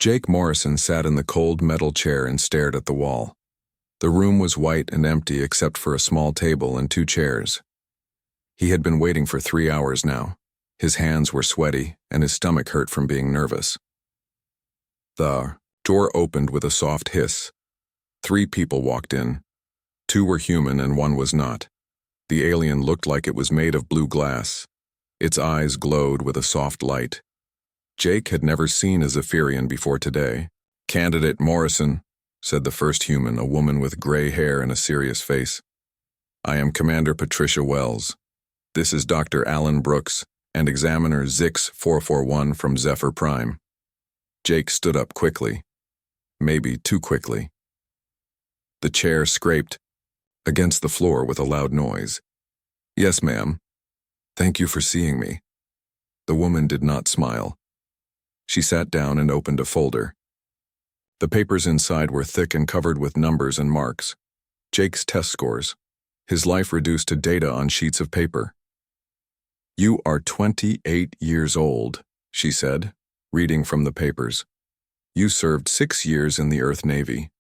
Jake Morrison sat in the cold metal chair and stared at the wall. The room was white and empty except for a small table and 2 chairs. He had been waiting for 3 hours now. His hands were sweaty and his stomach hurt from being nervous. The door opened with a soft hiss. 3 people walked in. 2 were human and 1 was not. The alien looked like it was made of blue glass. Its eyes glowed with a soft light. Jake had never seen a Zephyrian before today. "Candidate Morrison," said the first human, a woman with gray hair and a serious face. "I am Commander Patricia Wells. This is Dr. Alan Brooks and Examiner Zix 441 from Zephyr Prime." Jake stood up quickly. Maybe too quickly. The chair scraped against the floor with a loud noise. "Yes, ma'am. Thank you for seeing me." The woman did not smile. She sat down and opened a folder. The papers inside were thick and covered with numbers and marks. Jake's test scores. His life reduced to data on sheets of paper. "You are 28 years old," she said, reading from the papers. "You served 6 years in the Earth Navy.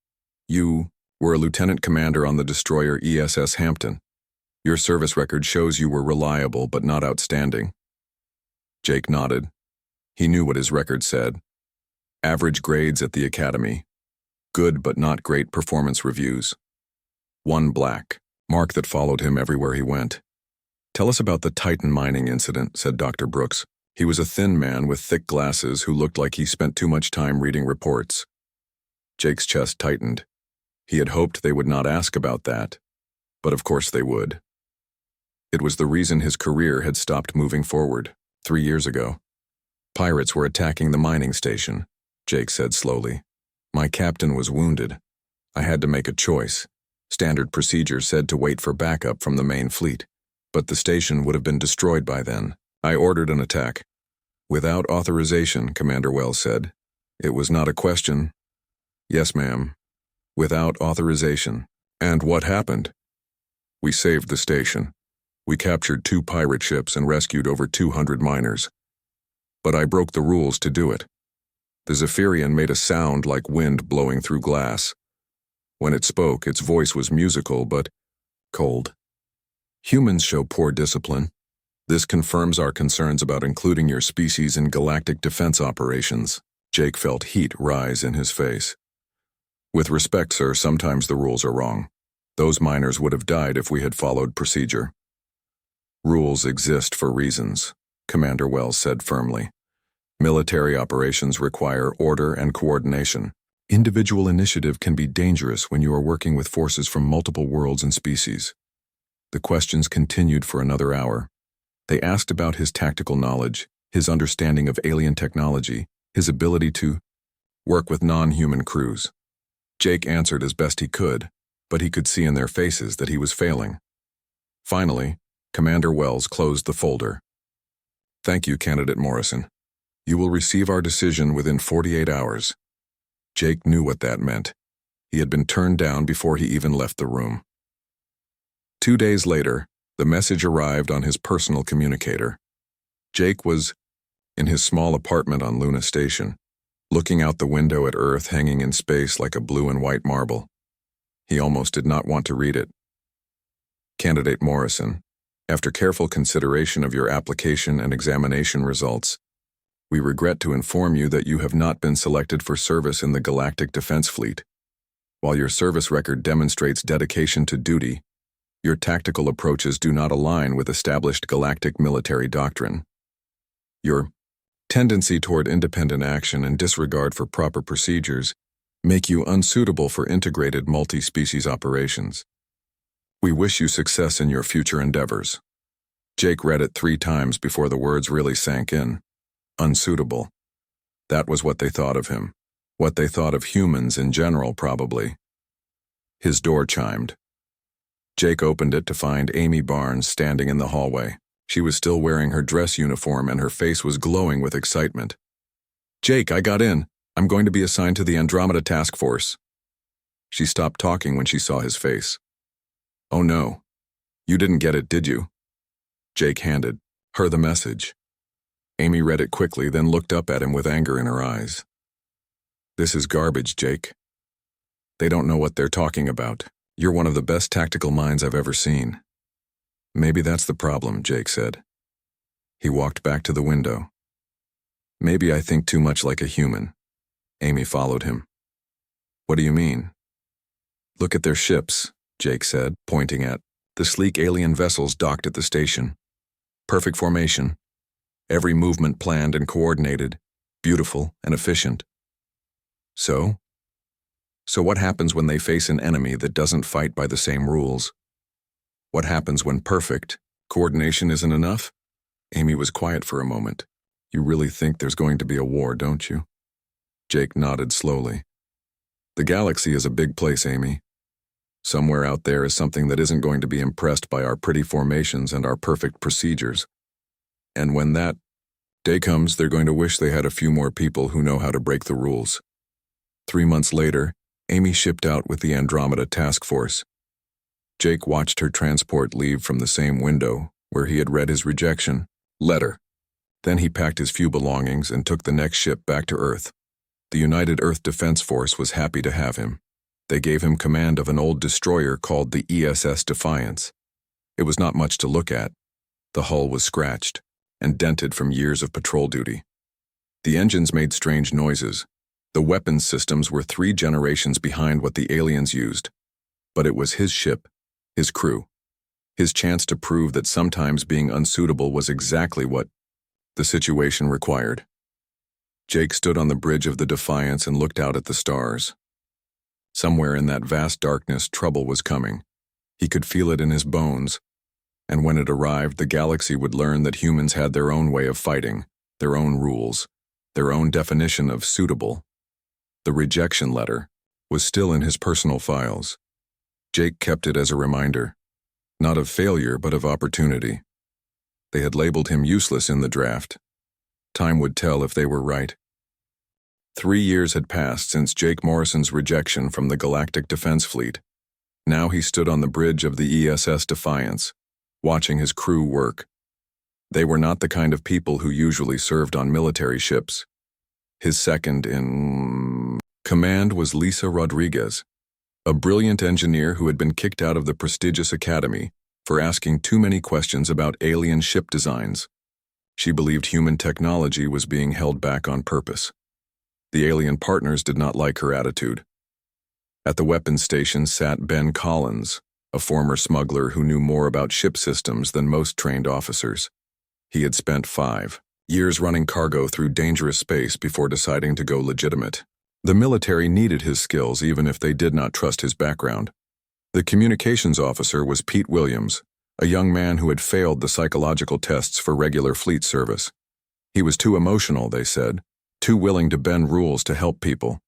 You were a lieutenant commander on the destroyer ESS Hampton. Your service record shows you were reliable but not outstanding." Jake nodded. He knew what his record said. Average grades at the academy. Good but not great performance reviews. 1 black, mark that followed him everywhere he went. "Tell us about the Titan mining incident," said Dr. Brooks. He was a thin man with thick glasses who looked like he spent too much time reading reports. Jake's chest tightened. He had hoped they would not ask about that, but of course they would. It was the reason his career had stopped moving forward 3 years ago. "Pirates were attacking the mining station," Jake said slowly. "My captain was wounded. I had to make a choice. Standard procedure said to wait for backup from the main fleet, but the station would have been destroyed by then. I ordered an attack." "Without authorization," Commander Wells said. "It was not a question." "Yes, ma'am. Without authorization." "And what happened?" "We saved the station. We captured 2 pirate ships and rescued over 200 miners. But I broke the rules to do it. The Zephyrian made a sound like wind blowing through glass. When it spoke, its voice was musical but cold. Humans show poor discipline. This confirms our concerns about including your species in galactic defense operations." Jake felt heat rise in his face. "With respect, sir, sometimes the rules are wrong. Those miners would have died if we had followed procedure." "Rules exist for reasons," Commander Wells said firmly. "Military operations require order and coordination. Individual initiative can be dangerous when you are working with forces from multiple worlds and species." The questions continued for another hour. They asked about his tactical knowledge, his understanding of alien technology, his ability to work with non-human crews. Jake answered as best he could, but he could see in their faces that he was failing. Finally, Commander Wells closed the folder. "Thank you, Candidate Morrison. You will receive our decision within 48 hours. Jake knew what that meant. He had been turned down before he even left the room. 2 days later, the message arrived on his personal communicator. Jake was in his small apartment on Luna Station, looking out the window at Earth hanging in space like a blue and white marble. He almost did not want to read it. "Candidate Morrison, after careful consideration of your application and examination results, we regret to inform you that you have not been selected for service in the Galactic Defense Fleet. While your service record demonstrates dedication to duty, your tactical approaches do not align with established galactic military doctrine. Your tendency toward independent action and disregard for proper procedures make you unsuitable for integrated multi-species operations. We wish you success in your future endeavors." Jake read it 3 times before the words really sank in. Unsuitable. That was what they thought of him. What they thought of humans in general, probably. His door chimed. Jake opened it to find Amy Barnes standing in the hallway. She was still wearing her dress uniform and her face was glowing with excitement. "Jake, I got in. I'm going to be assigned to the Andromeda Task Force." She stopped talking when she saw his face. "Oh no. You didn't get it, did you?" Jake handed her the message. Amy read it quickly, then looked up at him with anger in her eyes. This is garbage, Jake. They don't know what they're talking about. You're one of the best tactical minds I've ever seen. Maybe that's the problem, Jake said. He walked back to the window. Maybe I think too much like a human. Amy followed him. What do you mean? Look at their ships, Jake said, pointing at the sleek alien vessels docked at the station. Perfect formation. Every movement planned and coordinated, beautiful and efficient. So what happens when they face an enemy that doesn't fight by the same rules? What happens when perfect coordination isn't enough? Amy was quiet for a moment. You really think there's going to be a war, don't you? Jake nodded slowly. The galaxy is a big place, Amy. Somewhere out there is something that isn't going to be impressed by our pretty formations and our perfect procedures. And when that day comes, they're going to wish they had a few more people who know how to break the rules. 3 months later, Amy shipped out with the Andromeda task force. Jake watched her transport leave from the same window where he had read his rejection letter. Then he packed his few belongings and took the next ship back to Earth. The United Earth Defense Force was happy to have him. They gave him command of an old destroyer called the ESS Defiance. It was not much to look at. The hull was scratched and dented from years of patrol duty. The engines made strange noises. The weapons systems were 3 generations behind what the aliens used. But it was his ship, his crew. His chance to prove that sometimes being unsuitable was exactly what the situation required. Jake stood on the bridge of the Defiance and looked out at the stars. Somewhere in that vast darkness, trouble was coming. He could feel it in his bones. And when it arrived, the galaxy would learn that humans had their own way of fighting, their own rules, their own definition of suitable. The rejection letter was still in his personal files. Jake kept it as a reminder, not of failure but of opportunity. They had labeled him useless in the draft. Time would tell if they were right. 3 years had passed since Jake Morrison's rejection from the Galactic Defense Fleet. Now he stood on the bridge of the ESS Defiance, watching his crew work. They were not the kind of people who usually served on military ships. His second in command was Lisa Rodriguez, a brilliant engineer who had been kicked out of the prestigious academy for asking too many questions about alien ship designs. She believed human technology was being held back on purpose. The alien partners did not like her attitude. At the weapons station sat Ben Collins, a former smuggler who knew more about ship systems than most trained officers. He had spent 5 years running cargo through dangerous space before deciding to go legitimate. The military needed his skills even if they did not trust his background. The communications officer was Pete Williams, a young man who had failed the psychological tests for regular fleet service. He was too emotional, they said, too willing to bend rules to help people.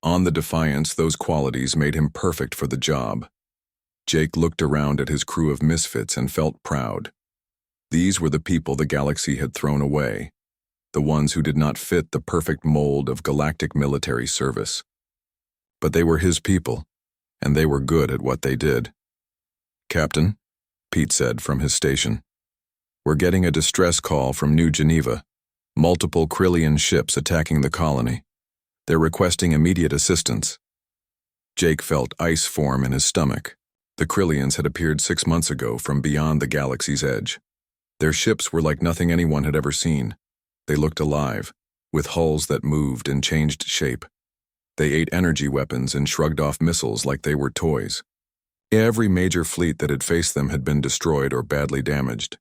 On the Defiance, those qualities made him perfect for the job. Jake looked around at his crew of misfits and felt proud. These were the people the galaxy had thrown away, the ones who did not fit the perfect mold of galactic military service. But they were his people, and they were good at what they did. "Captain," Pete said from his station, "we're getting a distress call from New Geneva. Multiple Krillian ships attacking the colony. They're requesting immediate assistance." Jake felt ice form in his stomach. The Krillians had appeared 6 months ago from beyond the galaxy's edge. Their ships were like nothing anyone had ever seen. They looked alive, with hulls that moved and changed shape. They ate energy weapons and shrugged off missiles like they were toys. Every major fleet that had faced them had been destroyed or badly damaged.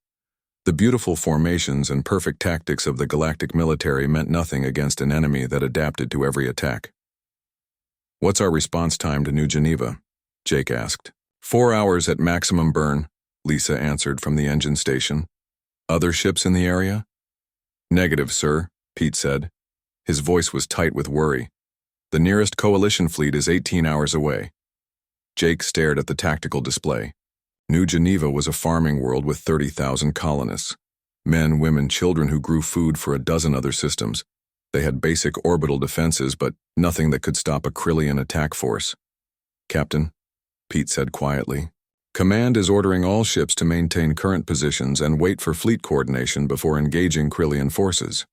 The beautiful formations and perfect tactics of the galactic military meant nothing against an enemy that adapted to every attack. "What's our response time to New Geneva?" Jake asked. 4 hours at maximum burn," Lisa answered from the engine station. "Other ships in the area?" "Negative, sir," Pete said. His voice was tight with worry. "The nearest coalition fleet is 18 hours away." Jake stared at the tactical display. New Geneva was a farming world with 30,000 colonists. Men, women, children who grew food for a dozen other systems. They had basic orbital defenses, but nothing that could stop a Krillian attack force. "Captain," Pete said quietly, "Command is ordering all ships to maintain current positions and wait for fleet coordination before engaging Krillian forces."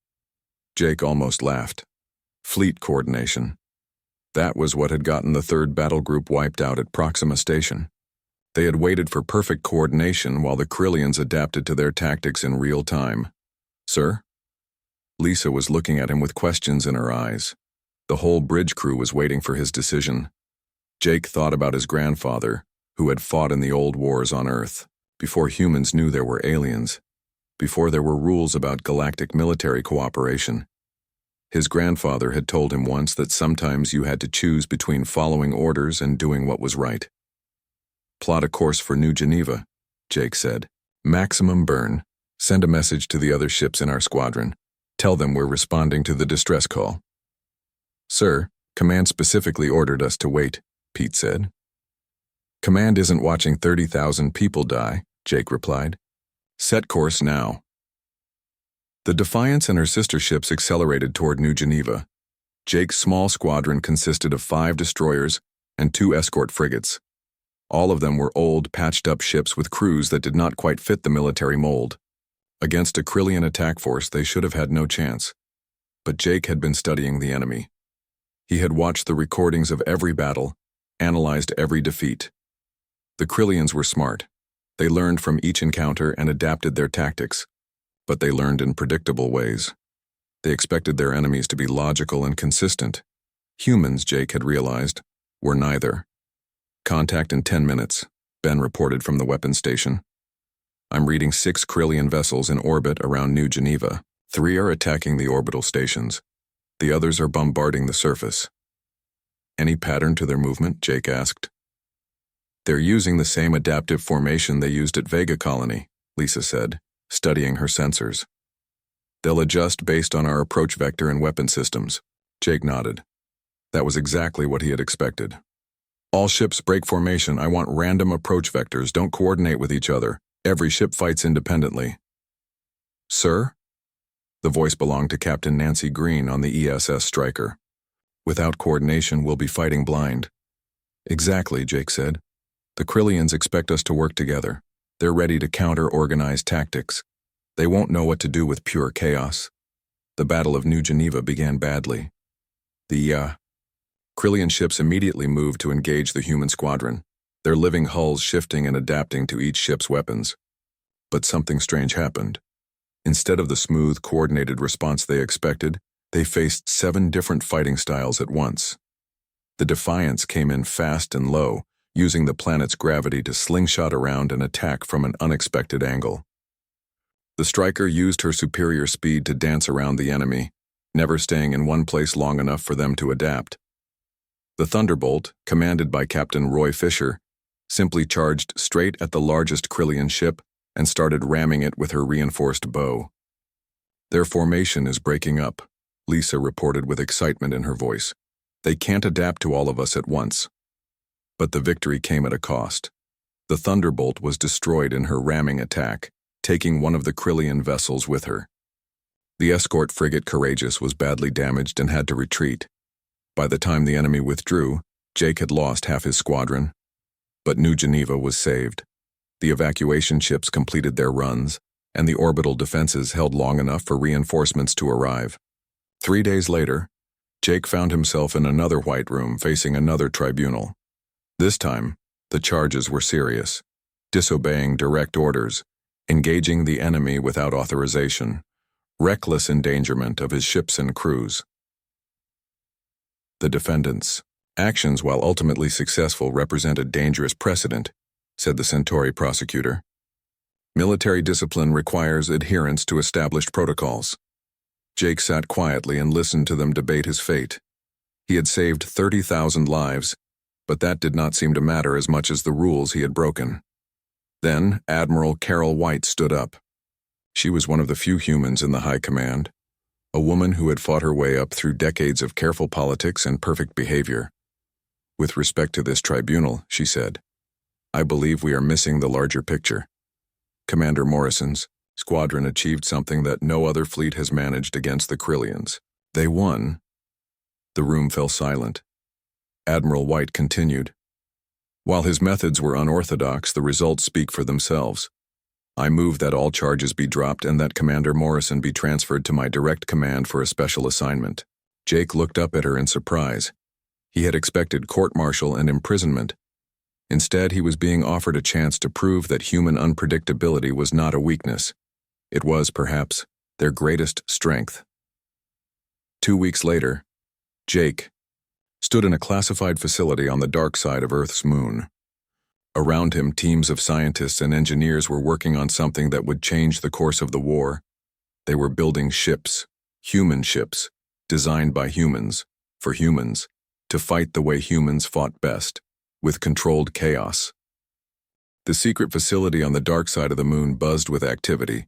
Jake almost laughed. Fleet coordination. That was what had gotten the third battle group wiped out at Proxima Station. They had waited for perfect coordination while the Krillians adapted to their tactics in real time. "Sir?" Lisa was looking at him with questions in her eyes. The whole bridge crew was waiting for his decision. Jake thought about his grandfather, who had fought in the old wars on Earth, before humans knew there were aliens, before there were rules about galactic military cooperation. His grandfather had told him once that sometimes you had to choose between following orders and doing what was right. "Plot a course for New Geneva," Jake said. "Maximum burn. Send a message to the other ships in our squadron. Tell them we're responding to the distress call." "Sir, Command specifically ordered us to wait," Pete said. "Command isn't watching 30,000 people die," Jake replied. "Set course now." The Defiance and her sister ships accelerated toward New Geneva. Jake's small squadron consisted of 5 destroyers and 2 escort frigates. All of them were old, patched-up ships with crews that did not quite fit the military mold. Against a Krillian attack force, they should have had no chance. But Jake had been studying the enemy. He had watched the recordings of every battle, analyzed every defeat. The Krillians were smart. They learned from each encounter and adapted their tactics. But they learned in predictable ways. They expected their enemies to be logical and consistent. Humans, Jake had realized, were neither. "Contact in 10 minutes, Ben reported from the weapons station. "I'm reading 6 Krillian vessels in orbit around New Geneva. 3 are attacking the orbital stations. The others are bombarding the surface." "Any pattern to their movement?" Jake asked. "They're using the same adaptive formation they used at Vega Colony," Lisa said, studying her sensors. "They'll adjust based on our approach vector and weapon systems." Jake nodded. That was exactly what he had expected. "All ships break formation. I want random approach vectors. Don't coordinate with each other. Every ship fights independently." "Sir?" The voice belonged to Captain Nancy Green on the ESS Striker. "Without coordination, we'll be fighting blind." "Exactly," Jake said. "The Krillians expect us to work together. They're ready to counter organized tactics. They won't know what to do with pure chaos." The Battle of New Geneva began badly. The Krillian ships immediately moved to engage the human squadron, their living hulls shifting and adapting to each ship's weapons. But something strange happened. Instead of the smooth, coordinated response they expected, they faced 7 different fighting styles at once. The Defiance came in fast and low, using the planet's gravity to slingshot around and attack from an unexpected angle. The Striker used her superior speed to dance around the enemy, never staying in one place long enough for them to adapt. The Thunderbolt, commanded by Captain Roy Fisher, simply charged straight at the largest Krillian ship and started ramming it with her reinforced bow. "Their formation is breaking up," Lisa reported with excitement in her voice. "They can't adapt to all of us at once." But the victory came at a cost. The Thunderbolt was destroyed in her ramming attack, taking one of the Krillian vessels with her. The escort frigate Courageous was badly damaged and had to retreat. By the time the enemy withdrew, Jake had lost half his squadron. But New Geneva was saved. The evacuation ships completed their runs, and the orbital defenses held long enough for reinforcements to arrive. 3 days later, Jake found himself in another white room facing another tribunal. This time, the charges were serious: disobeying direct orders, engaging the enemy without authorization, reckless endangerment of his ships and crews. The defendants' actions, while ultimately successful, represent a dangerous precedent, said the Centauri prosecutor. Military discipline requires adherence to established protocols. Jake sat quietly and listened to them debate his fate. He had saved 30,000 lives, but that did not seem to matter as much as the rules he had broken. Then Admiral Carol White stood up. She was one of the few humans in the High Command, a woman who had fought her way up through decades of careful politics and perfect behavior. "With respect to this tribunal," she said, "I believe we are missing the larger picture. Commander Morrison's squadron achieved something that no other fleet has managed against the Krillians. They won." The room fell silent. Admiral White continued. "While his methods were unorthodox, the results speak for themselves. I move that all charges be dropped and that Commander Morrison be transferred to my direct command for a special assignment." Jake looked up at her in surprise. He had expected court-martial and imprisonment. Instead, he was being offered a chance to prove that human unpredictability was not a weakness. It was, perhaps, their greatest strength. 2 weeks later, Jake stood in a classified facility on the dark side of Earth's moon. Around him, teams of scientists and engineers were working on something that would change the course of the war. They were building ships, human ships, designed by humans, for humans, to fight the way humans fought best, with controlled chaos. The secret facility on the dark side of the moon buzzed with activity.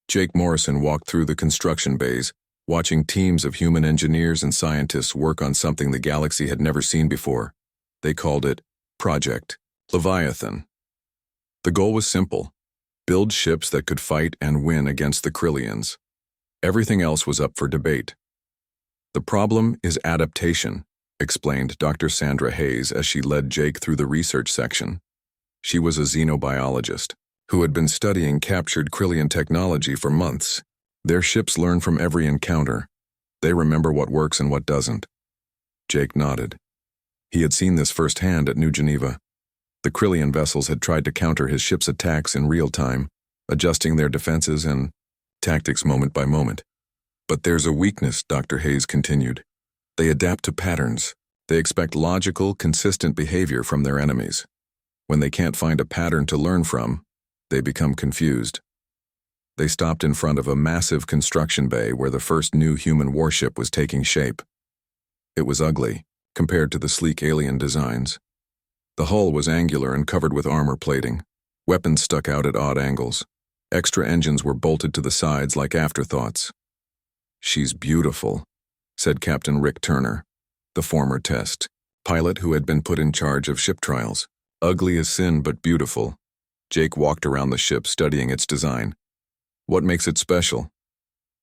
Jake Morrison walked through the construction bays, watching teams of human engineers and scientists work on something the galaxy had never seen before. They called it Project Leviathan. The goal was simple: build ships that could fight and win against the Krillians. Everything else was up for debate. The problem is adaptation, explained Dr. Sandra Hayes as she led Jake through the research section. She was a xenobiologist who had been studying captured Krillian technology for months. Their ships learn from every encounter. They remember what works and what doesn't. Jake nodded. He had seen this firsthand at New Geneva. The Krillian vessels had tried to counter his ship's attacks in real time, adjusting their defenses and tactics moment by moment. But there's a weakness, Dr. Hayes continued. They adapt to patterns. They expect logical, consistent behavior from their enemies. When they can't find a pattern to learn from, they become confused. They stopped in front of a massive construction bay where the first new human warship was taking shape. It was ugly, compared to the sleek alien designs. The hull was angular and covered with armor plating. Weapons stuck out at odd angles. Extra engines were bolted to the sides like afterthoughts. "She's beautiful," said Captain Rick Turner, the former test pilot who had been put in charge of ship trials. "Ugly as sin, but beautiful." Jake walked around the ship studying its design. "What makes it special?"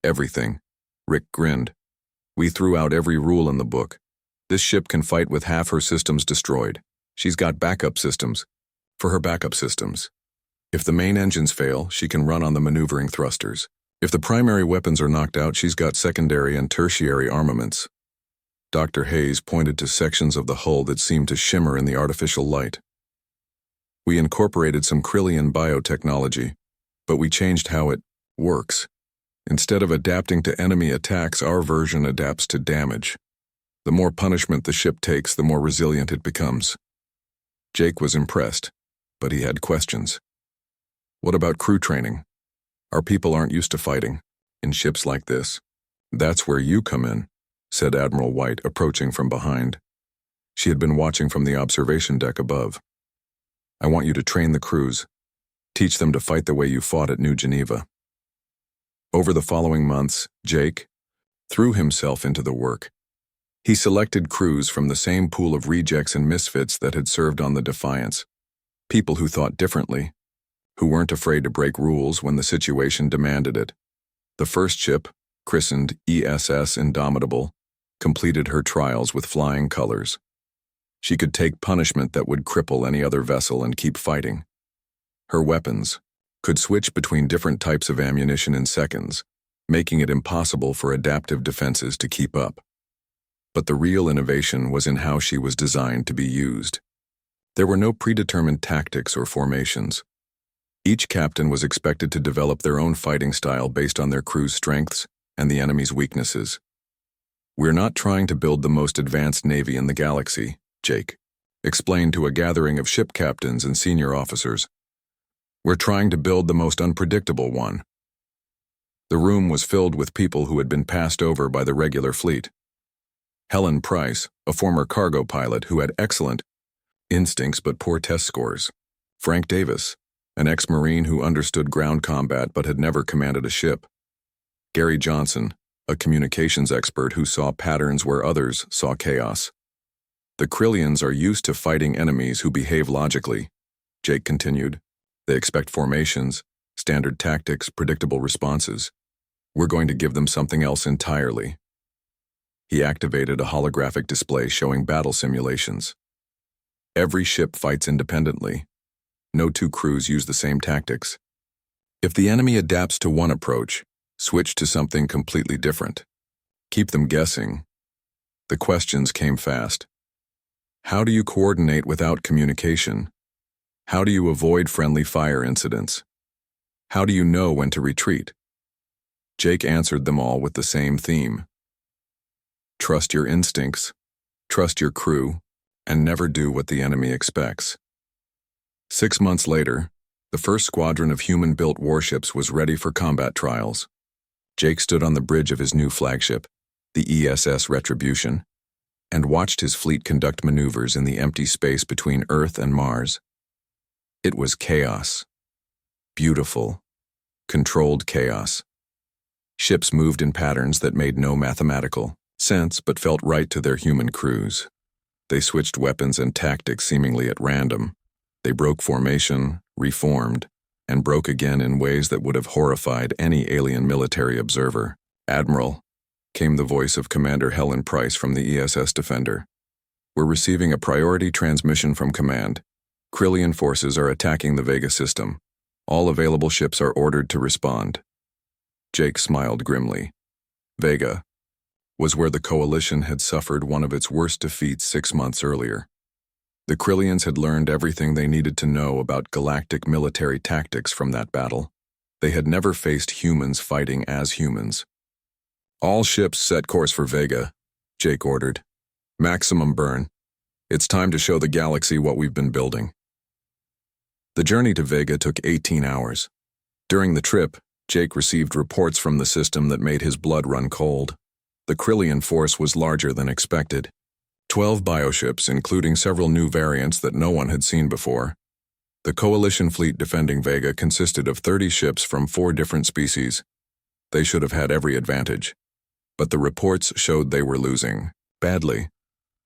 "Everything." Rick grinned. "We threw out every rule in the book. This ship can fight with half her systems destroyed. She's got backup systems for her backup systems. If the main engines fail, she can run on the maneuvering thrusters. If the primary weapons are knocked out, she's got secondary and tertiary armaments." Dr. Hayes pointed to sections of the hull that seemed to shimmer in the artificial light. "We incorporated some Krillian biotechnology, but we changed how it works. Instead of adapting to enemy attacks, our version adapts to damage. The more punishment the ship takes, the more resilient it becomes." Jake was impressed, but he had questions. "What about crew training? Our people aren't used to fighting in ships like this." "That's where you come in," said Admiral White, approaching from behind. She had been watching from the observation deck above. "I want you to train the crews. Teach them to fight the way you fought at New Geneva." Over the following months, Jake threw himself into the work. He selected crews from the same pool of rejects and misfits that had served on the Defiance. People who thought differently, who weren't afraid to break rules when the situation demanded it. The first ship, christened ESS Indomitable, completed her trials with flying colors. She could take punishment that would cripple any other vessel and keep fighting. Her weapons could switch between different types of ammunition in seconds, making it impossible for adaptive defenses to keep up. But the real innovation was in how she was designed to be used. There were no predetermined tactics or formations. Each captain was expected to develop their own fighting style based on their crew's strengths and the enemy's weaknesses. "We're not trying to build the most advanced navy in the galaxy," Jake explained to a gathering of ship captains and senior officers. "We're trying to build the most unpredictable one." The room was filled with people who had been passed over by the regular fleet. Helen Price, a former cargo pilot who had excellent instincts but poor test scores. Frank Davis, an ex-Marine who understood ground combat but had never commanded a ship. Gary Johnson, a communications expert who saw patterns where others saw chaos. "The Krillians are used to fighting enemies who behave logically," Jake continued. "They expect formations, standard tactics, predictable responses. We're going to give them something else entirely." He activated a holographic display showing battle simulations. Every ship fights independently. No two crews use the same tactics. If the enemy adapts to one approach, switch to something completely different. Keep them guessing. The questions came fast. How do you coordinate without communication? How do you avoid friendly fire incidents? How do you know when to retreat? Jake answered them all with the same theme. Trust your instincts, trust your crew, and never do what the enemy expects. 6 months later, the first squadron of human-built warships was ready for combat trials. Jake stood on the bridge of his new flagship, the ESS Retribution, and watched his fleet conduct maneuvers in the empty space between Earth and Mars. It was chaos. Beautiful, controlled chaos. Ships moved in patterns that made no mathematical sense but felt right to their human crews. They switched weapons and tactics seemingly at random. They broke formation, reformed, and broke again in ways that would have horrified any alien military observer. "Admiral," came the voice of Commander Helen Price from the ESS Defender. "We're receiving a priority transmission from Command. Krillian forces are attacking the Vega system. All available ships are ordered to respond." Jake smiled grimly. Vega was where the Coalition had suffered one of its worst defeats 6 months earlier. The Krillians had learned everything they needed to know about galactic military tactics from that battle. They had never faced humans fighting as humans. "All ships set course for Vega," Jake ordered. "Maximum burn. It's time to show the galaxy what we've been building." The journey to Vega took 18 hours. During the trip, Jake received reports from the system that made his blood run cold. The Krillian force was larger than expected. 12 bioships, including several new variants that no one had seen before. The Coalition fleet defending Vega consisted of 30 ships from 4 different species. They should have had every advantage. But the reports showed they were losing badly.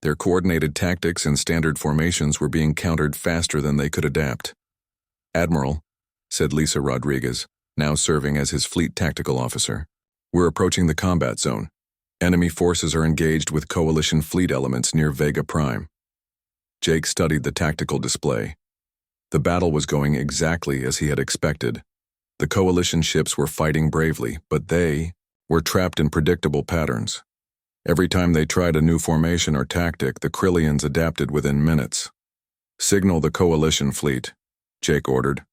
Their coordinated tactics and standard formations were being countered faster than they could adapt. "Admiral," said Lisa Rodriguez, now serving as his fleet tactical officer, "we're approaching the combat zone. Enemy forces are engaged with Coalition fleet elements near Vega Prime." Jake studied the tactical display. The battle was going exactly as he had expected. The Coalition ships were fighting bravely, but they were trapped in predictable patterns. Every time they tried a new formation or tactic, the Krillians adapted within minutes. "Signal the Coalition fleet," Jake ordered.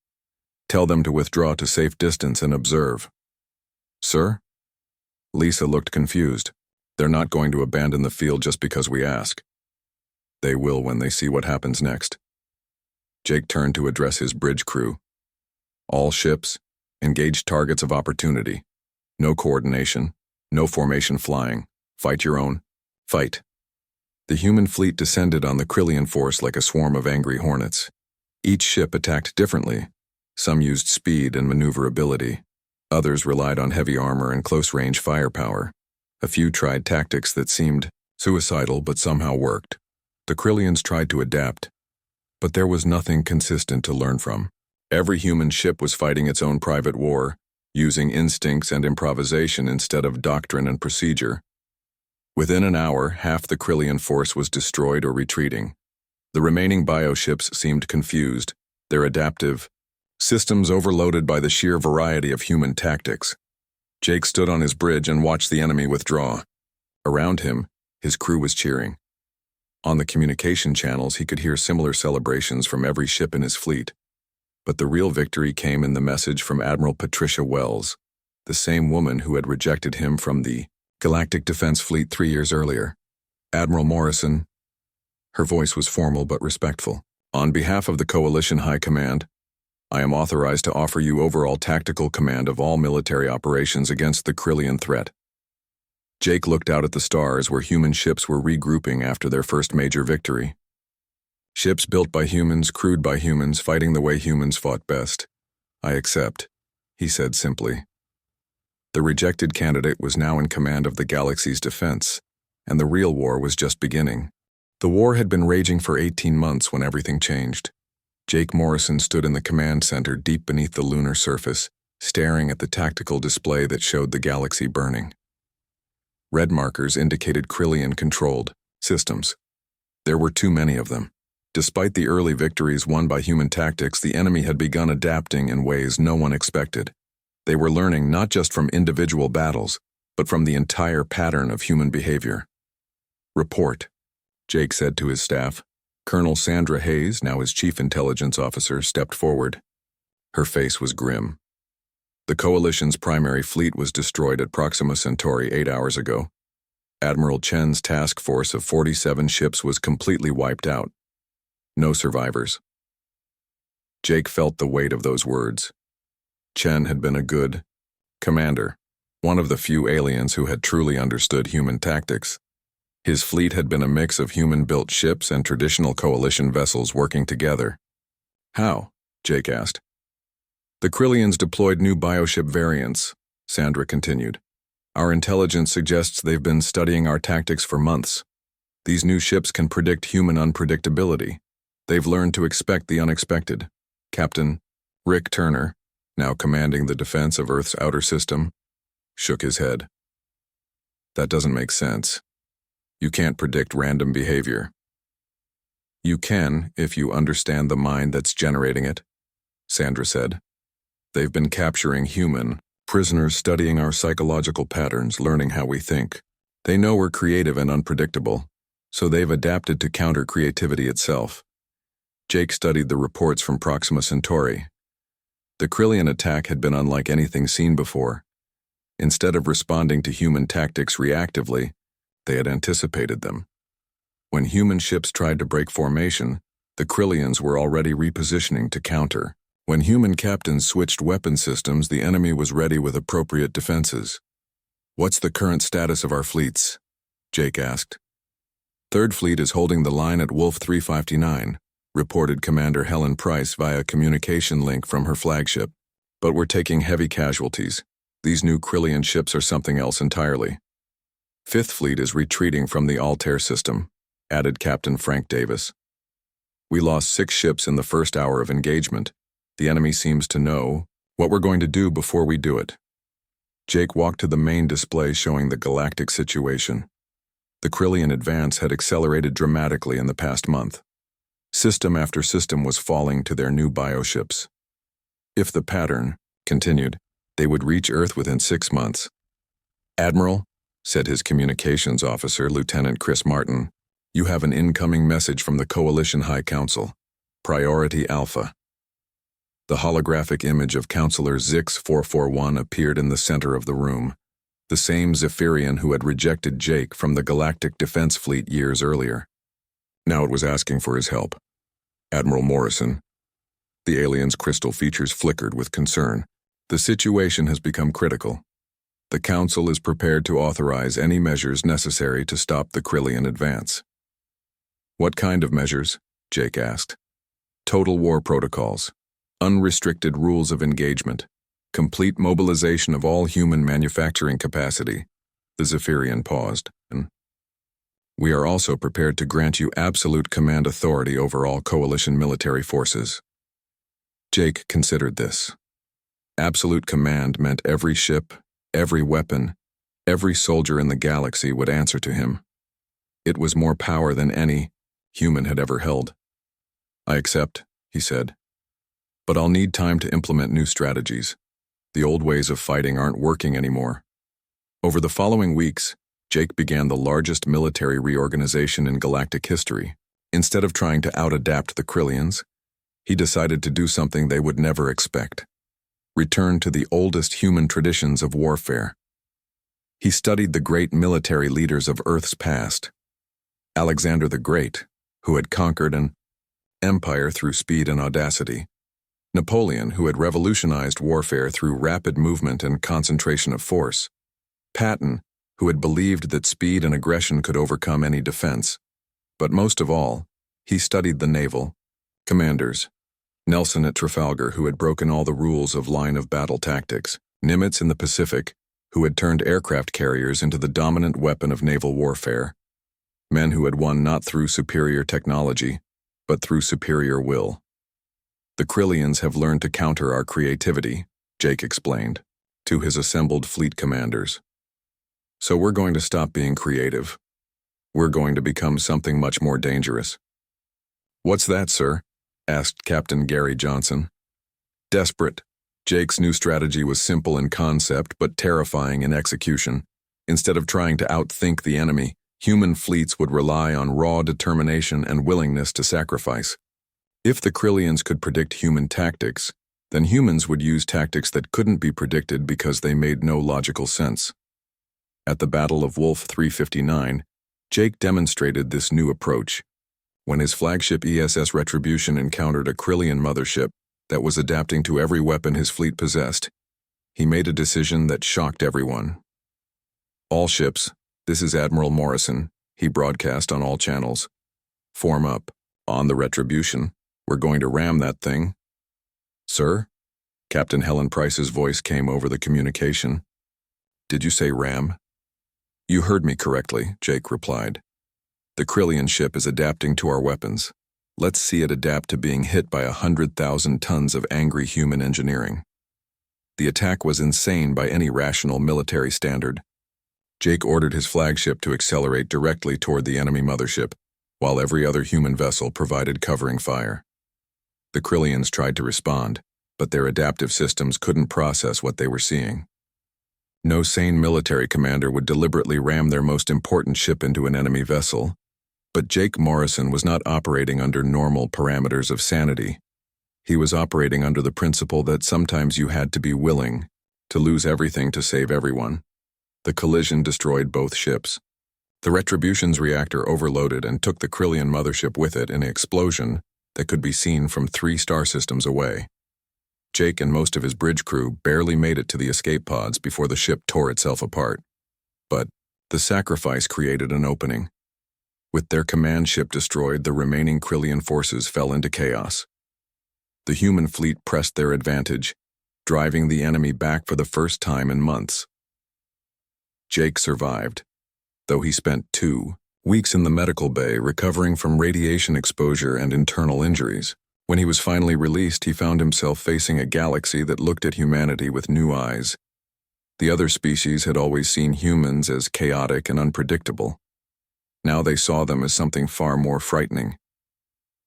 "Tell them to withdraw to safe distance and observe." "Sir?" Lisa looked confused. "They're not going to abandon the field just because we ask." "They will when they see what happens next." Jake turned to address his bridge crew. "All ships, engage targets of opportunity. No coordination, no formation flying. Fight your own. Fight." The human fleet descended on the Krillian force like a swarm of angry hornets. Each ship attacked differently. Some used speed and maneuverability. Others relied on heavy armor and close-range firepower. A few tried tactics that seemed suicidal but somehow worked. The Krillians tried to adapt, but there was nothing consistent to learn from. Every human ship was fighting its own private war, using instincts and improvisation instead of doctrine and procedure. Within an hour, half the Krillian force was destroyed or retreating. The remaining bioships seemed confused, their adaptive systems overloaded by the sheer variety of human tactics. Jake stood on his bridge and watched the enemy withdraw. Around him, his crew was cheering. On the communication channels, he could hear similar celebrations from every ship in his fleet. But the real victory came in the message from Admiral Patricia Wells, the same woman who had rejected him from the Galactic Defense Fleet 3 years earlier. "Admiral Morrison," her voice was formal but respectful, "on behalf of the Coalition High Command, I am authorized to offer you overall tactical command of all military operations against the Krillian threat." Jake looked out at the stars where human ships were regrouping after their first major victory. Ships built by humans, crewed by humans, fighting the way humans fought best. "I accept," he said simply. The rejected candidate was now in command of the galaxy's defense, and the real war was just beginning. The war had been raging for 18 months when everything changed. Jake Morrison stood in the command center deep beneath the lunar surface, staring at the tactical display that showed the galaxy burning. Red markers indicated Krillian-controlled systems. There were too many of them. Despite the early victories won by human tactics, the enemy had begun adapting in ways no one expected. They were learning not just from individual battles, but from the entire pattern of human behavior. "Report," Jake said to his staff. Colonel Sandra Hayes, now his chief intelligence officer, stepped forward. Her face was grim. The Coalition's primary fleet was destroyed at Proxima Centauri 8 hours ago. Admiral Chen's task force of 47 ships was completely wiped out. No survivors. Jake felt the weight of those words. Chen had been a good commander, one of the few aliens who had truly understood human tactics. His fleet had been a mix of human-built ships and traditional Coalition vessels working together. How? Jake asked. The Krillians deployed new bioship variants, Sandra continued. Our intelligence suggests they've been studying our tactics for months. These new ships can predict human unpredictability. They've learned to expect the unexpected. Captain Rick Turner, now commanding the defense of Earth's outer system, shook his head. That doesn't make sense. You can't predict random behavior. You can if you understand the mind that's generating it, Sandra said. They've been capturing human prisoners, studying our psychological patterns, learning how we think. They know we're creative and unpredictable, so they've adapted to counter creativity itself. Jake studied the reports from Proxima Centauri. The Krillian attack had been unlike anything seen before. Instead of responding to human tactics reactively, they had anticipated them. When human ships tried to break formation, the Krillians were already repositioning to counter. When human captains switched weapon systems, the enemy was ready with appropriate defenses. What's the current status of our fleets? Jake asked. Third Fleet is holding the line at Wolf 359, reported Commander Helen Price via communication link from her flagship. But we're taking heavy casualties. These new Krillian ships are something else entirely. Fifth Fleet is retreating from the Altair system, added Captain Frank Davis. We lost 6 ships in the first hour of engagement. The enemy seems to know what we're going to do before we do it. Jake walked to the main display showing the galactic situation. The Krillian advance had accelerated dramatically in the past month. System after system was falling to their new bioships. If the pattern continued, they would reach Earth within 6 months. Admiral, said his communications officer, Lieutenant Chris Martin, you have an incoming message from the Coalition High Council. Priority Alpha. The holographic image of Counselor Zix-441 appeared in the center of the room, the same Zephyrian who had rejected Jake from the Galactic Defense Fleet years earlier. Now it was asking for his help. Admiral Morrison. The alien's crystal features flickered with concern. The situation has become critical. The Council is prepared to authorize any measures necessary to stop the Krillian advance. What kind of measures? Jake asked. Total war protocols. Unrestricted rules of engagement, complete mobilization of all human manufacturing capacity. The Zephyrian paused. We are also prepared to grant you absolute command authority over all Coalition military forces. Jake considered this. Absolute command meant every ship, every weapon, every soldier in the galaxy would answer to him. It was more power than any human had ever held. I accept, he said. But I'll need time to implement new strategies. The old ways of fighting aren't working anymore. Over the following weeks, Jake began the largest military reorganization in galactic history. Instead of trying to out-adapt the Krillians, he decided to do something they would never expect. Return to the oldest human traditions of warfare. He studied the great military leaders of Earth's past. Alexander the Great, who had conquered an empire through speed and audacity. Napoleon, who had revolutionized warfare through rapid movement and concentration of force. Patton, who had believed that speed and aggression could overcome any defense. But most of all, he studied the naval commanders. Nelson at Trafalgar, who had broken all the rules of line-of-battle tactics. Nimitz in the Pacific, who had turned aircraft carriers into the dominant weapon of naval warfare. Men who had won not through superior technology, but through superior will. The Krillians have learned to counter our creativity, Jake explained, to his assembled fleet commanders. So we're going to stop being creative. We're going to become something much more dangerous. What's that, sir? Asked Captain Gary Johnson. Desperate. Jake's new strategy was simple in concept but terrifying in execution. Instead of trying to outthink the enemy, Human fleets would rely on raw determination and willingness to sacrifice. If the Krillians could predict human tactics, then humans would use tactics that couldn't be predicted because they made no logical sense. At the Battle of Wolf 359, Jake demonstrated this new approach. When his flagship ESS Retribution encountered a Krillian mothership that was adapting to every weapon his fleet possessed, he made a decision that shocked everyone. "All ships, this is Admiral Morrison," he broadcast on all channels. "Form up. On the Retribution. We're going to ram that thing." "Sir?" Captain Helen Price's voice came over the communication. "Did you say ram?" "You heard me correctly," Jake replied. "The Krillian ship is adapting to our weapons. Let's see it adapt to being hit by 100,000 tons of angry human engineering." The attack was insane by any rational military standard. Jake ordered his flagship to accelerate directly toward the enemy mothership, while every other human vessel provided covering fire. The Krillians tried to respond, but their adaptive systems couldn't process what they were seeing. No sane military commander would deliberately ram their most important ship into an enemy vessel, but Jake Morrison was not operating under normal parameters of sanity. He was operating under the principle that sometimes you had to be willing to lose everything to save everyone. The collision destroyed both ships. The Retribution's reactor overloaded and took the Krillian mothership with it in an explosion that could be seen from 3 star systems away. Jake and most of his bridge crew barely made it to the escape pods before the ship tore itself apart. But the sacrifice created an opening. With their command ship destroyed, the remaining Krillian forces fell into chaos. The human fleet pressed their advantage, driving the enemy back for the first time in months. Jake survived, though he spent 2 weeks in the medical bay recovering from radiation exposure and internal injuries. When he was finally released, he found himself facing a galaxy that looked at humanity with new eyes. The other species had always seen humans as chaotic and unpredictable. Now they saw them as something far more frightening,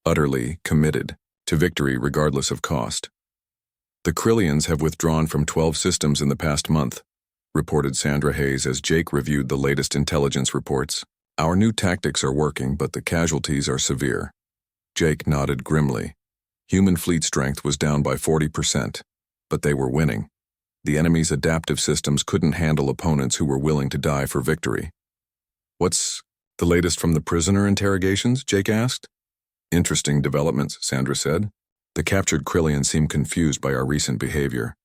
utterly committed to victory regardless of cost. "The Krillians have withdrawn from 12 systems in the past month," reported Sandra Hayes as Jake reviewed the latest intelligence reports. "Our new tactics are working, but the casualties are severe." Jake nodded grimly. Human fleet strength was down by 40%, but they were winning. The enemy's adaptive systems couldn't handle opponents who were willing to die for victory. "What's the latest from the prisoner interrogations?" Jake asked. "Interesting developments," Sandra said. "The captured Krillians seem confused by our recent behavior.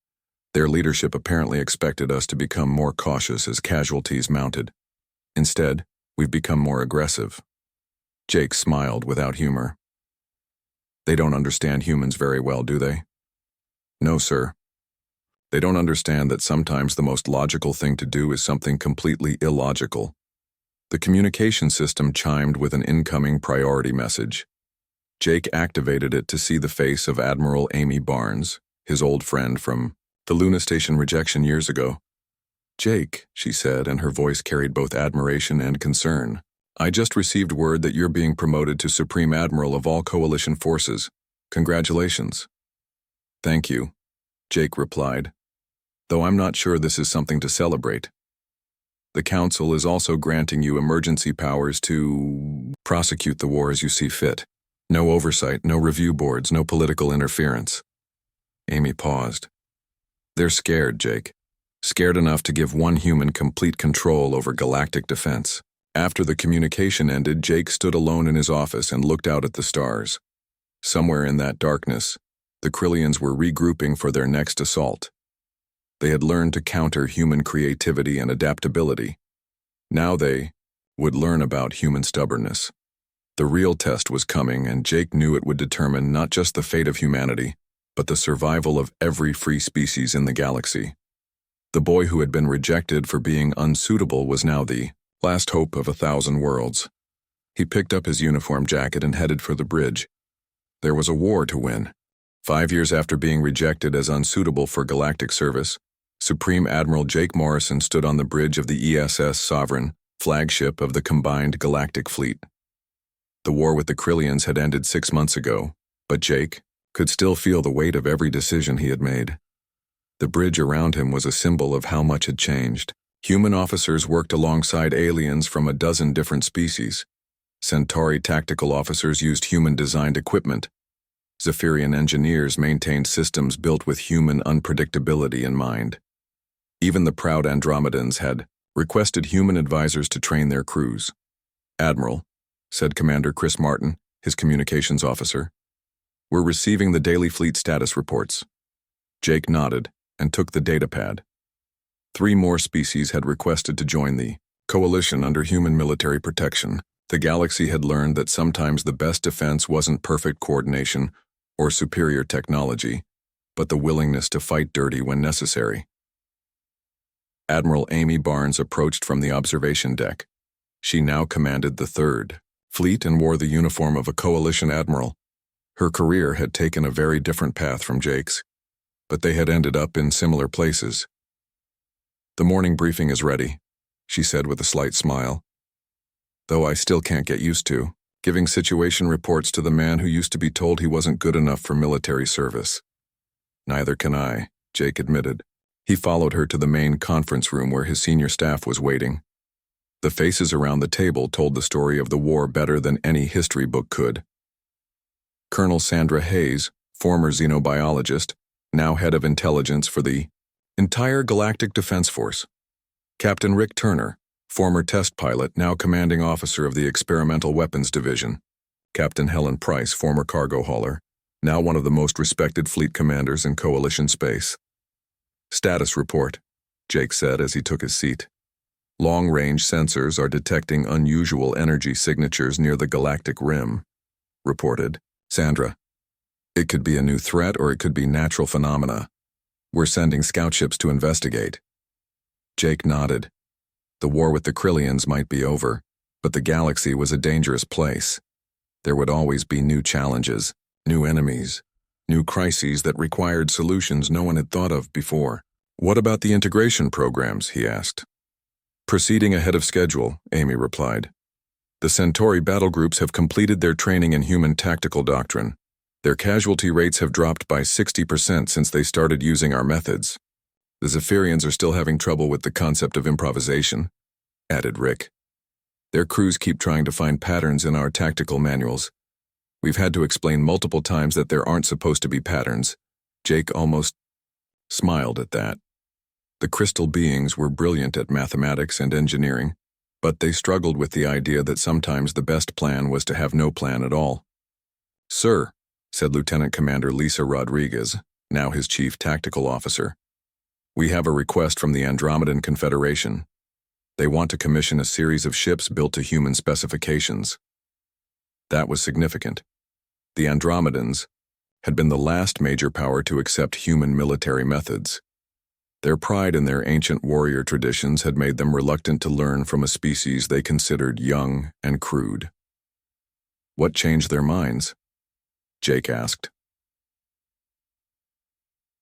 Their leadership apparently expected us to become more cautious as casualties mounted. Instead, we've become more aggressive." Jake smiled without humor. "They don't understand humans very well, do they?" "No, sir. They don't understand that sometimes the most logical thing to do is something completely illogical." The communication system chimed with an incoming priority message. Jake activated it to see the face of Admiral Amy Barnes, his old friend from the Luna Station rejection years ago. "Jake," she said, and her voice carried both admiration and concern, "I just received word that you're being promoted to Supreme Admiral of all Coalition forces. Congratulations." "Thank you," Jake replied, "though I'm not sure this is something to celebrate. The Council is also granting you emergency powers to prosecute the war as you see fit. No oversight, no review boards, no political interference." Amy paused. "They're scared, Jake. Scared enough to give one human complete control over galactic defense." After the communication ended, Jake stood alone in his office and looked out at the stars. Somewhere in that darkness, the Krillians were regrouping for their next assault. They had learned to counter human creativity and adaptability. Now they would learn about human stubbornness. The real test was coming, and Jake knew it would determine not just the fate of humanity, but the survival of every free species in the galaxy. The boy who had been rejected for being unsuitable was now the last hope of 1,000 worlds. He picked up his uniform jacket and headed for the bridge. There was a war to win. 5 years after being rejected as unsuitable for galactic service, Supreme Admiral Jake Morrison stood on the bridge of the ESS Sovereign, flagship of the combined galactic fleet. The war with the Krillians had ended 6 months ago, but Jake could still feel the weight of every decision he had made. The bridge around him was a symbol of how much had changed. Human officers worked alongside aliens from a dozen different species. Centauri tactical officers used human-designed equipment. Zephyrian engineers maintained systems built with human unpredictability in mind. Even the proud Andromedans had requested human advisors to train their crews. "Admiral," said Commander Chris Martin, his communications officer, "we're receiving the daily fleet status reports." Jake nodded and took the datapad. 3 more species had requested to join the coalition under human military protection. The galaxy had learned that sometimes the best defense wasn't perfect coordination or superior technology, but the willingness to fight dirty when necessary. Admiral Amy Barnes approached from the observation deck. She now commanded the 3rd Fleet and wore the uniform of a coalition admiral. Her career had taken a very different path from Jake's, but they had ended up in similar places. "The morning briefing is ready," she said with a slight smile. "Though I still can't get used to giving situation reports to the man who used to be told he wasn't good enough for military service." "Neither can I," Jake admitted. He followed her to the main conference room where his senior staff was waiting. The faces around the table told the story of the war better than any history book could. Colonel Sandra Hayes, former xenobiologist, now head of intelligence for the entire Galactic Defense Force. Captain Rick Turner, former test pilot, now commanding officer of the Experimental Weapons Division. Captain Helen Price, former cargo hauler, now one of the most respected fleet commanders in Coalition space. "Status report," Jake said as he took his seat. "Long-range sensors are detecting unusual energy signatures near the galactic rim," reported Sandra. "It could be a new threat or it could be natural phenomena. We're sending scout ships to investigate." Jake nodded. The war with the Krillians might be over, but the galaxy was a dangerous place. There would always be new challenges, new enemies, new crises that required solutions no one had thought of before. "What about the integration programs?" he asked. "Proceeding ahead of schedule," Amy replied. "The Centauri battle groups have completed their training in human tactical doctrine. Their casualty rates have dropped by 60% since they started using our methods. The Zephyrians are still having trouble with the concept of improvisation," added Rick. "Their crews keep trying to find patterns in our tactical manuals. We've had to explain multiple times that there aren't supposed to be patterns." Jake almost smiled at that. The crystal beings were brilliant at mathematics and engineering, but they struggled with the idea that sometimes the best plan was to have no plan at all. "Sir," said Lieutenant Commander Lisa Rodriguez, now his chief tactical officer, "we have a request from the Andromedan Confederation. They want to commission a series of ships built to human specifications." That was significant. The Andromedans had been the last major power to accept human military methods. Their pride in their ancient warrior traditions had made them reluctant to learn from a species they considered young and crude. "What changed their minds?" Jake asked.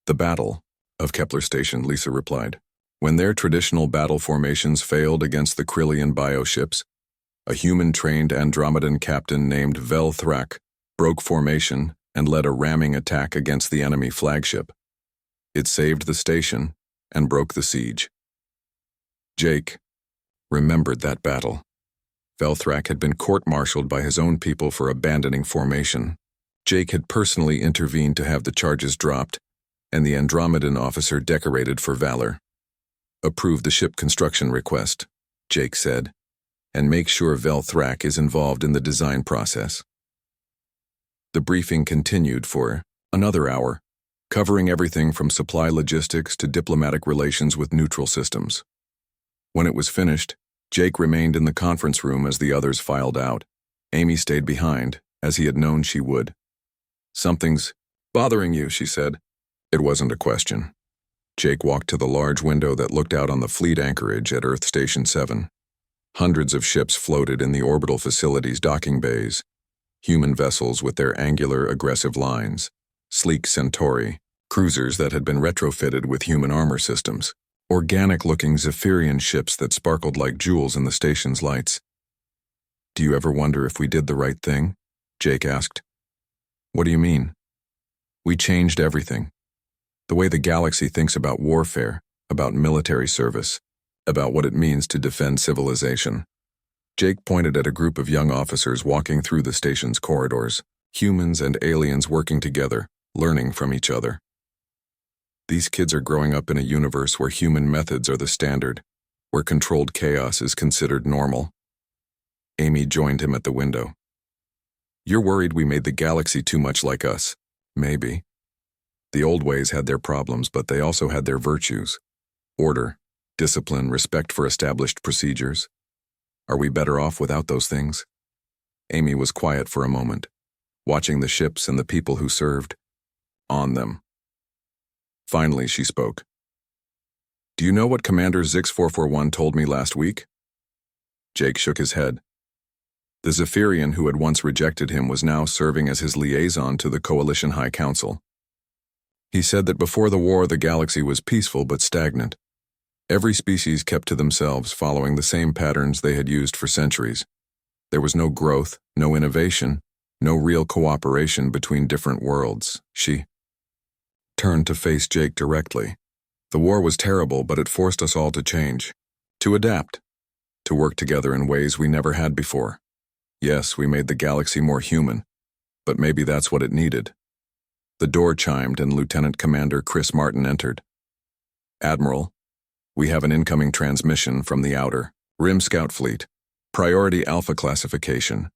"The battle of Kepler Station," Lisa replied. "When their traditional battle formations failed against the Krillian bioships, a human-trained Andromedan captain named Vel Thrak broke formation and led a ramming attack against the enemy flagship. It saved the station and broke the siege." Jake remembered that battle. Vel Thrak had been court-martialed by his own people for abandoning formation. Jake had personally intervened to have the charges dropped, and the Andromedan officer decorated for valor. "Approve the ship construction request," Jake said, "and make sure Vel Thrak is involved in the design process." The briefing continued for another hour, covering everything from supply logistics to diplomatic relations with neutral systems. When it was finished, Jake remained in the conference room as the others filed out. Amy stayed behind, as he had known she would. "Something's bothering you," she said. It wasn't a question. Jake walked to the large window that looked out on the fleet anchorage at Earth Station 7. Hundreds of ships floated in the orbital facility's docking bays. Human vessels with their angular, aggressive lines. Sleek Centauri, cruisers that had been retrofitted with human armor systems. Organic-looking Zephyrian ships that sparkled like jewels in the station's lights. "Do you ever wonder if we did the right thing?" Jake asked. "What do you mean?" "We changed everything. The way the galaxy thinks about warfare, about military service. about what it means to defend civilization. Jake pointed at a group of young officers walking through the station's corridors, humans and aliens working together, learning from each other. These kids are growing up in a universe where human methods are the standard, where controlled chaos is considered normal. Amy joined him at the window. You're worried we made the galaxy too much like us. Maybe. The old ways had their problems, but they also had their virtues. Order, discipline, respect for established procedures. Are we better off without those things? Amy was quiet for a moment, watching the ships and the people who served on them. Finally, she spoke. Do you know what Commander Zix441 told me last week? Jake shook his head. The Zephyrian who had once rejected him was now serving as his liaison to the Coalition High Council. He said that before the war the galaxy was peaceful but stagnant. Every species kept to themselves, following the same patterns they had used for centuries. There was no growth, no innovation, no real cooperation between different worlds. She turned to face Jake directly. The war was terrible, but it forced us all to change, to adapt, to work together in ways we never had before. Yes, we made the galaxy more human, but maybe that's what it needed. The door chimed and Lieutenant Commander Chris Martin entered. Admiral, we have an incoming transmission from the Outer Rim Scout Fleet. Priority Alpha classification.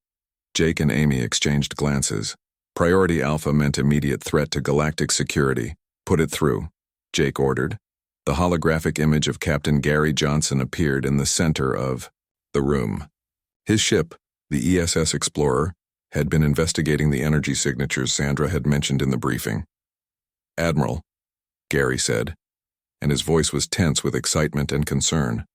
Jake and Amy exchanged glances. Priority Alpha meant immediate threat to galactic security. Put it through, Jake ordered. The holographic image of Captain Gary Johnson appeared in the center of the room. His ship, the ESS Explorer, had been investigating the energy signatures Sandra had mentioned in the briefing. Admiral, Gary said, and his voice was tense with excitement and concern.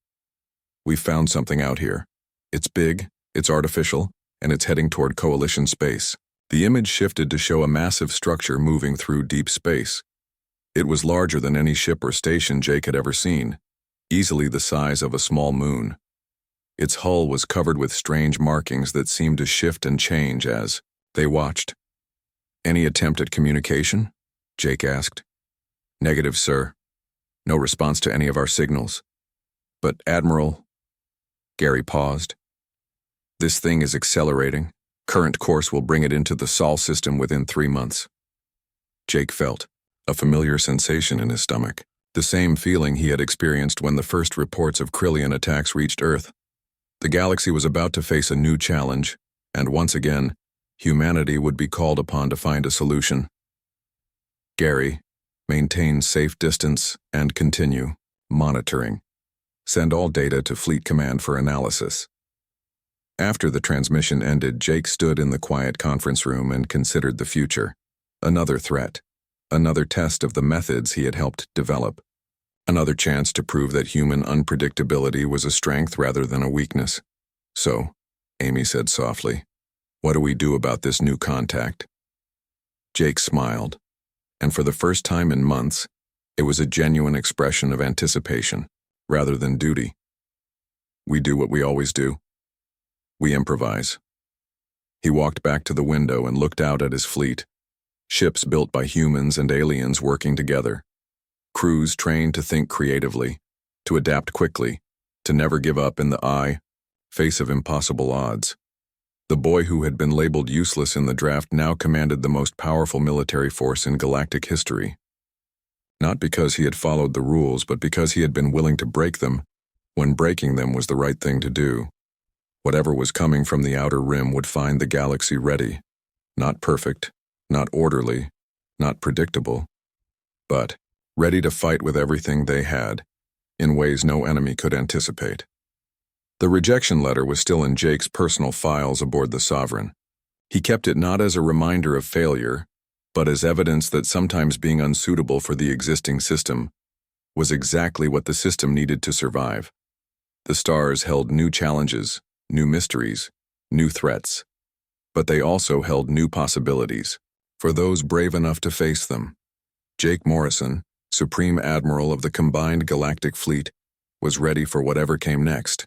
We've found something out here. It's big, it's artificial, and it's heading toward Coalition space. The image shifted to show a massive structure moving through deep space. It was larger than any ship or station Jake had ever seen, easily the size of a small moon. Its hull was covered with strange markings that seemed to shift and change as they watched. Any attempt at communication? Jake asked. Negative, sir. No response to any of our signals. But, Admiral, Gary paused. This thing is accelerating. Current course will bring it into the Sol system within 3 months. Jake felt a familiar sensation in his stomach, the same feeling he had experienced when the first reports of Krillian attacks reached Earth. The galaxy was about to face a new challenge, and once again, humanity would be called upon to find a solution. Gary, maintain safe distance and continue monitoring. Send all data to Fleet Command for analysis. After the transmission ended, Jake stood in the quiet conference room and considered the future. Another threat. Another test of the methods he had helped develop. Another chance to prove that human unpredictability was a strength rather than a weakness. So, Amy said softly, what do we do about this new contact? Jake smiled, and for the first time in months, it was a genuine expression of anticipation, rather than duty. We do what we always do. We improvise. He walked back to the window and looked out at his fleet. Ships built by humans and aliens working together. Crews trained to think creatively, to adapt quickly, to never give up in the face of impossible odds. The boy who had been labeled useless in the draft now commanded the most powerful military force in galactic history. Not because he had followed the rules, but because he had been willing to break them, when breaking them was the right thing to do. Whatever was coming from the outer rim would find the galaxy ready. Not perfect, not orderly, not predictable, but ready to fight with everything they had, in ways no enemy could anticipate. The rejection letter was still in Jake's personal files aboard the Sovereign. He kept it not as a reminder of failure, but as evidence that sometimes being unsuitable for the existing system was exactly what the system needed to survive. The stars held new challenges, new mysteries, new threats, but they also held new possibilities for those brave enough to face them. Jake Morrison, Supreme Admiral of the Combined Galactic Fleet, was ready for whatever came next.